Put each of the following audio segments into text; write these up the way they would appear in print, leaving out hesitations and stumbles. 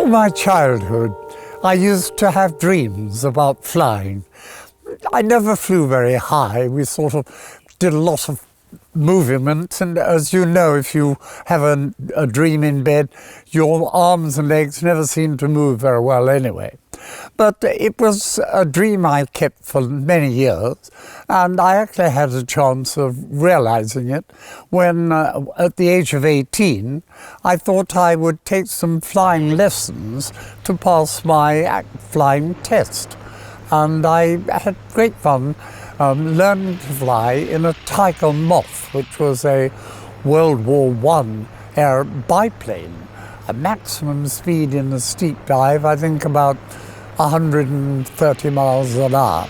All my childhood, I used to have dreams about flying. I never flew very high. We sort of did a lot of movement, and as you know, if you have a dream in bed, your arms and legs never seem to move very well anyway. But it was a dream I kept for many years, and I actually had a chance of realizing it when, at the age of 18, I thought I would take some flying lessons to pass my flying test. And I had great fun learning to fly in a Tiger Moth, which was a World War I air biplane, a maximum speed in a steep dive, I think about 130 miles an hour.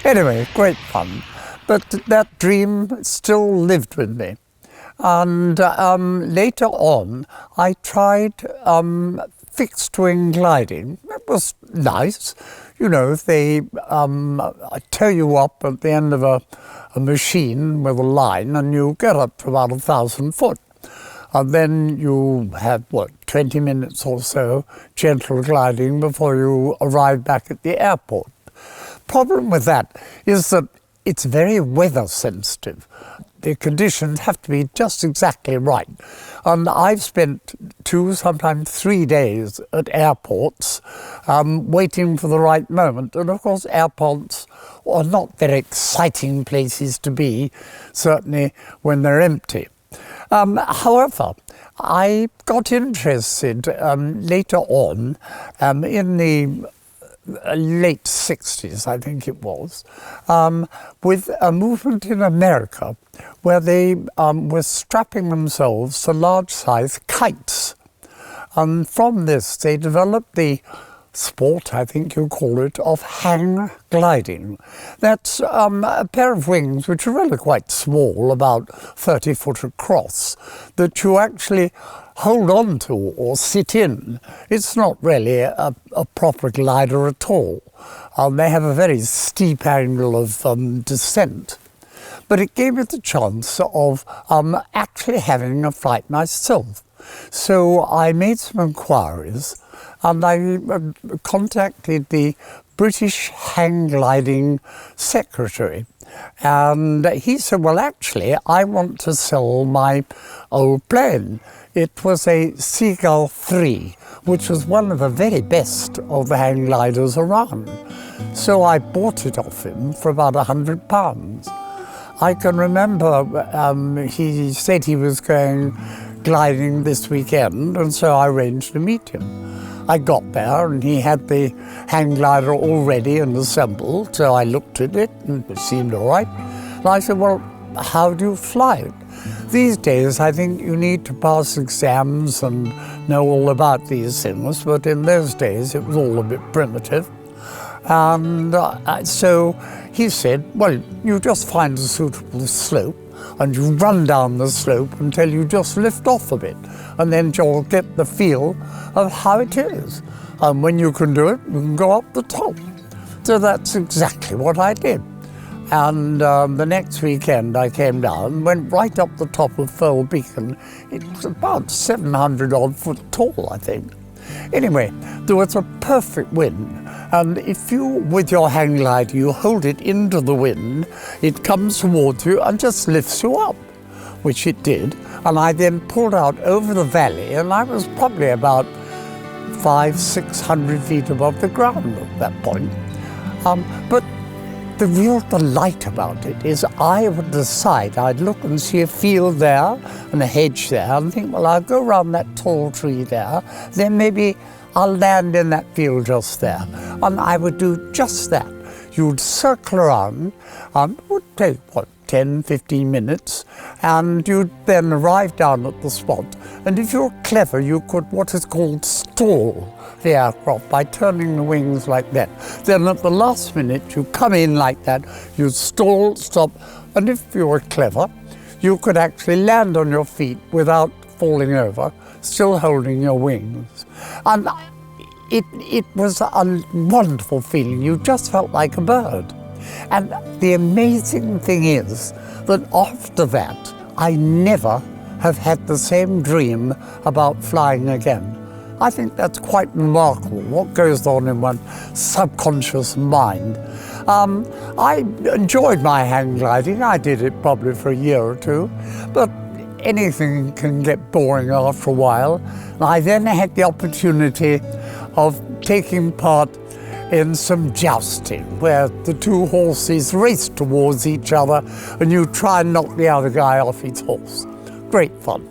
Anyway, great fun. But that dream still lived with me. And later on, I tried fixed wing gliding. It was nice. You know, they tow you up at the end of a machine with a line, and you get up to about 1,000 foot. And then you have, 20 minutes or so gentle gliding before you arrive back at the airport. Problem with that is that it's very weather sensitive. The conditions have to be just exactly right. And I've spent 2, sometimes 3 days at airports waiting for the right moment. And of course, airports are not very exciting places to be, certainly when they're empty. However, I got interested later on in the late 60s, I think it was, with a movement in America where they were strapping themselves to large-sized kites. And from this, they developed the sport, I think you call it, of hang gliding. That's a pair of wings which are really quite small, about 30 foot across, that you actually hold on to or sit in. It's not really a proper glider at all. They have a very steep angle of descent. But it gave me the chance of actually having a flight myself. So I made some inquiries, and I contacted the British hang gliding secretary. And he said, well, actually, I want to sell my old plane. It was a Seagull 3, which was one of the very best of the hang gliders around. So I bought it off him for about £100. I can remember he said he was going gliding this weekend, and so I arranged to meet him. I got there and he had the hang glider all ready and assembled, so I looked at it and it seemed all right. And I said, well, how do you fly it? These days, I think you need to pass exams and know all about these things, but in those days it was all a bit primitive. And so he said, well, you just find a suitable slope and you run down the slope until you just lift off a bit, and then you'll get the feel of how it is. And when you can do it, you can go up the top. So that's exactly what I did. And the next weekend I came down, went right up the top of Foal Beacon. It was about 700 odd foot tall, I think. Anyway, there was a perfect wind, and if you, with your hang glider, you hold it into the wind, it comes towards you and just lifts you up, which it did. And I then pulled out over the valley, and I was probably about 500-600 feet above the ground at that point. But the real delight about it is I would decide, I'd look and see a field there and a hedge there and think, well, I'll go around that tall tree there, then maybe I'll land in that field just there. And I would do just that. You'd circle around, it would take, 10-15 minutes, and you'd then arrive down at the spot. And if you're clever, you could what is called stall the aircraft by turning the wings like that. Then at the last minute, you come in like that, you stall, stop, and if you were clever, you could actually land on your feet without falling over, still holding your wings. And it was a wonderful feeling. You just felt like a bird. And the amazing thing is that after that, I never have had the same dream about flying again. I think that's quite remarkable, what goes on in one's subconscious mind. I enjoyed my hang gliding. I did it probably for a year or two, but anything can get boring after a while. And I then had the opportunity of taking part in some jousting, where the two horses race towards each other and you try and knock the other guy off his horse. Great fun.